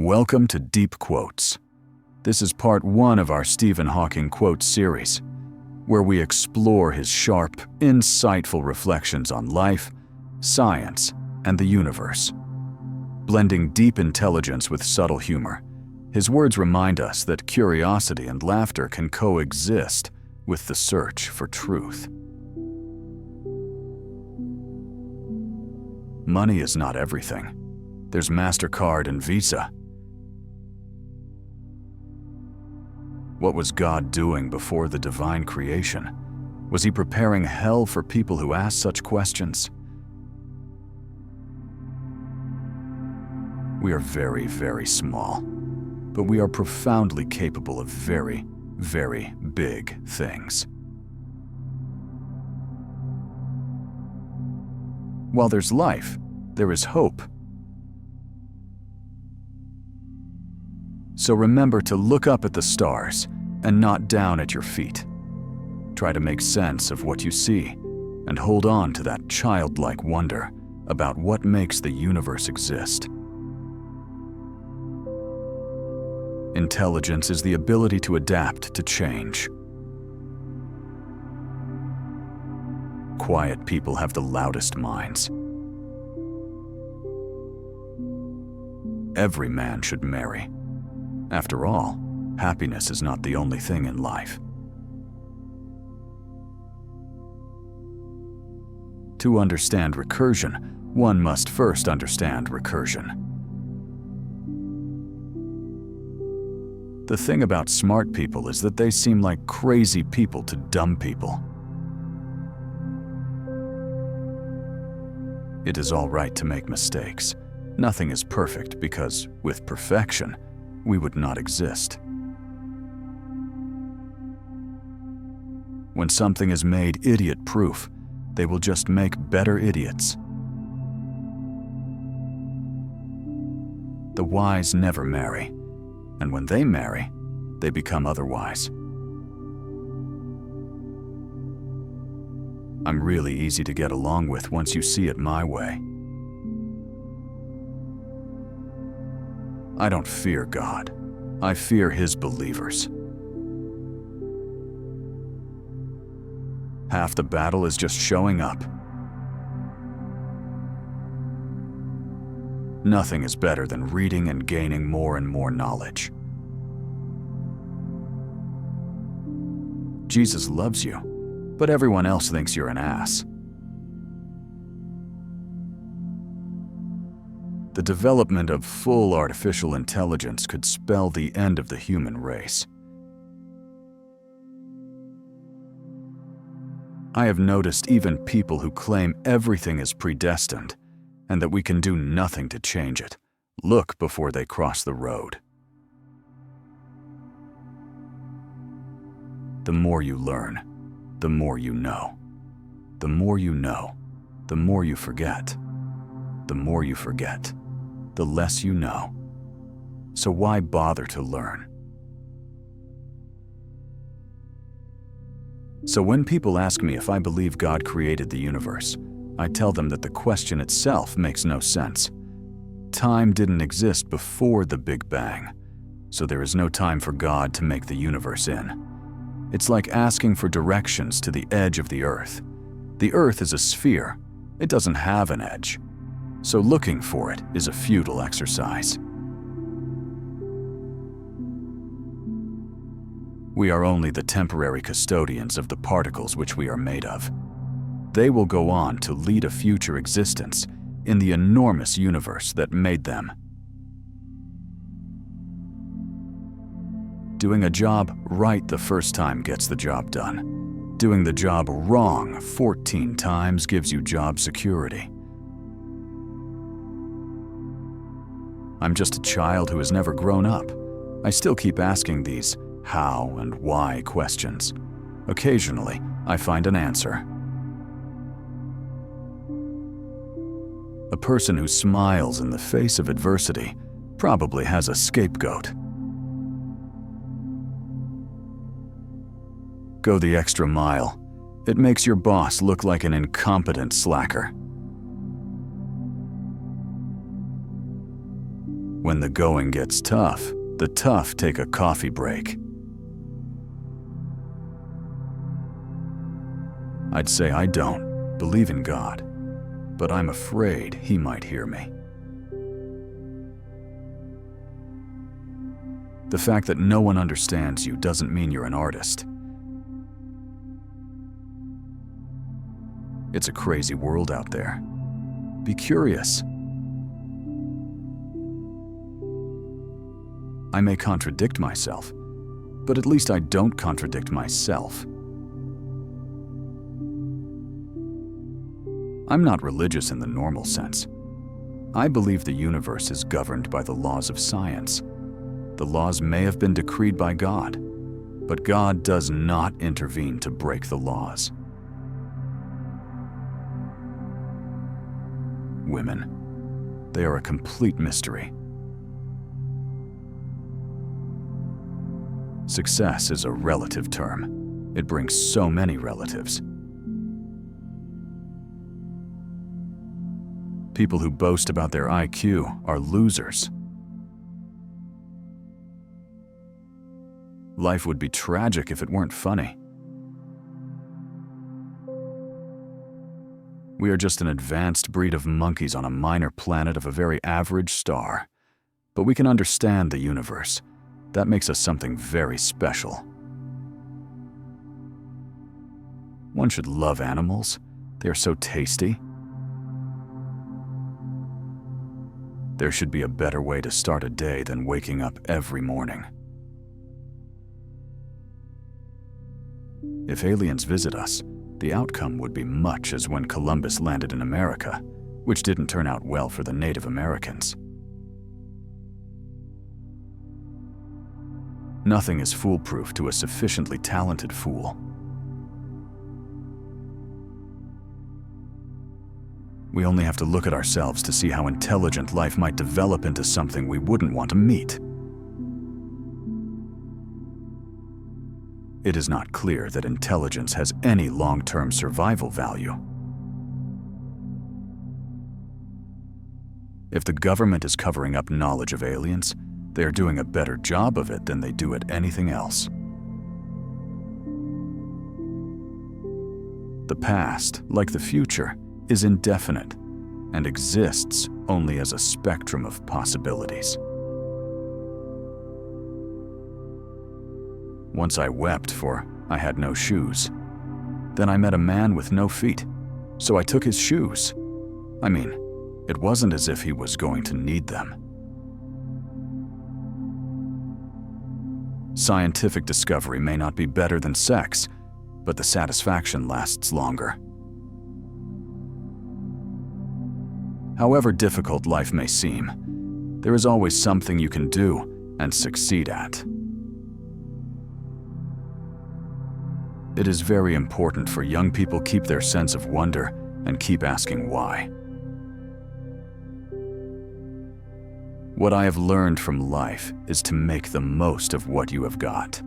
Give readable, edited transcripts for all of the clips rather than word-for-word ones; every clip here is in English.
Welcome to Deep Quotes. This is part 1 of our Stephen Hawking quotes series, where we explore his sharp, insightful reflections on life, science, and the universe. Blending deep intelligence with subtle humor, his words remind us that curiosity and laughter can coexist with the search for truth. Money is not everything. There's MasterCard and Visa. What was God doing before the divine creation? Was he preparing hell for people who ask such questions? We are very, very small, but we are profoundly capable of very, very big things. While there's life, there is hope. So remember to look up at the stars and not down at your feet. Try to make sense of what you see and hold on to that childlike wonder about what makes the universe exist. Intelligence is the ability to adapt to change. Quiet people have the loudest minds. Every man should marry. After all, happiness is not the only thing in life. To understand recursion, one must first understand recursion. The thing about smart people is that they seem like crazy people to dumb people. It is all right to make mistakes. Nothing is perfect because, with perfection, we would not exist. When something is made idiot-proof, they will just make better idiots. The wise never marry, and when they marry, they become otherwise. I'm really easy to get along with once you see it my way. I don't fear God. I fear His believers. Half the battle is just showing up. Nothing is better than reading and gaining more and more knowledge. Jesus loves you, but everyone else thinks you're an ass. The development of full artificial intelligence could spell the end of the human race. I have noticed even people who claim everything is predestined and that we can do nothing to change it, look before they cross the road. The more you learn, the more you know. The more you know, the more you forget. The more you forget, the less you know. So why bother to learn? So when people ask me if I believe God created the universe, I tell them that the question itself makes no sense. Time didn't exist before the Big Bang, so there is no time for God to make the universe in. It's like asking for directions to the edge of the Earth. The Earth is a sphere. It doesn't have an edge. So looking for it is a futile exercise. We are only the temporary custodians of the particles which we are made of. They will go on to lead a future existence in the enormous universe that made them. Doing a job right the first time gets the job done. Doing the job wrong 14 times gives you job security. I'm just a child who has never grown up. I still keep asking these how and why questions. Occasionally, I find an answer. A person who smiles in the face of adversity probably has a scapegoat. Go the extra mile. It makes your boss look like an incompetent slacker. When the going gets tough, the tough take a coffee break. I'd say I don't believe in God, but I'm afraid He might hear me. The fact that no one understands you doesn't mean you're an artist. It's a crazy world out there. Be curious. I may contradict myself, but at least I don't contradict myself. I'm not religious in the normal sense. I believe the universe is governed by the laws of science. The laws may have been decreed by God, but God does not intervene to break the laws. Women, they are a complete mystery. Success is a relative term. It brings so many relatives. People who boast about their IQ are losers. Life would be tragic if it weren't funny. We are just an advanced breed of monkeys on a minor planet of a very average star. But we can understand the universe. That makes us something very special. One should love animals. They are so tasty. There should be a better way to start a day than waking up every morning. If aliens visit us, the outcome would be much as when Columbus landed in America, which didn't turn out well for the Native Americans. Nothing is foolproof to a sufficiently talented fool. We only have to look at ourselves to see how intelligent life might develop into something we wouldn't want to meet. It is not clear that intelligence has any long-term survival value. If the government is covering up knowledge of aliens, they are doing a better job of it than they do at anything else. The past, like the future, is indefinite and exists only as a spectrum of possibilities. Once I wept for I had no shoes. Then I met a man with no feet, so I took his shoes. I mean, it wasn't as if he was going to need them. Scientific discovery may not be better than sex, but the satisfaction lasts longer. However difficult life may seem, there is always something you can do and succeed at. It is very important for young people keep their sense of wonder and keep asking why. What I have learned from life is to make the most of what you have got.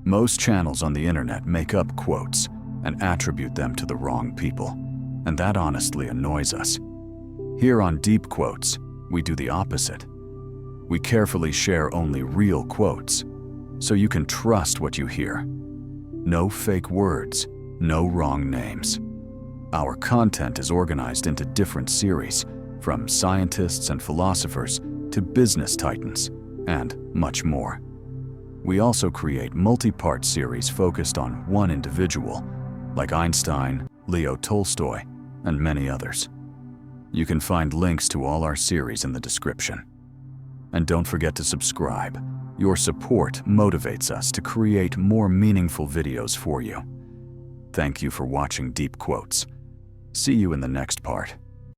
Most channels on the internet make up quotes and attribute them to the wrong people, and that honestly annoys us. Here on Deep Quotes, we do the opposite. We carefully share only real quotes, so you can trust what you hear. No fake words, no wrong names. Our content is organized into different series, from scientists and philosophers to business titans, and much more. We also create multi-part series focused on one individual, like Einstein, Leo Tolstoy, and many others. You can find links to all our series in the description. And don't forget to subscribe. Your support motivates us to create more meaningful videos for you. Thank you for watching Deep Quotes. See you in the next part.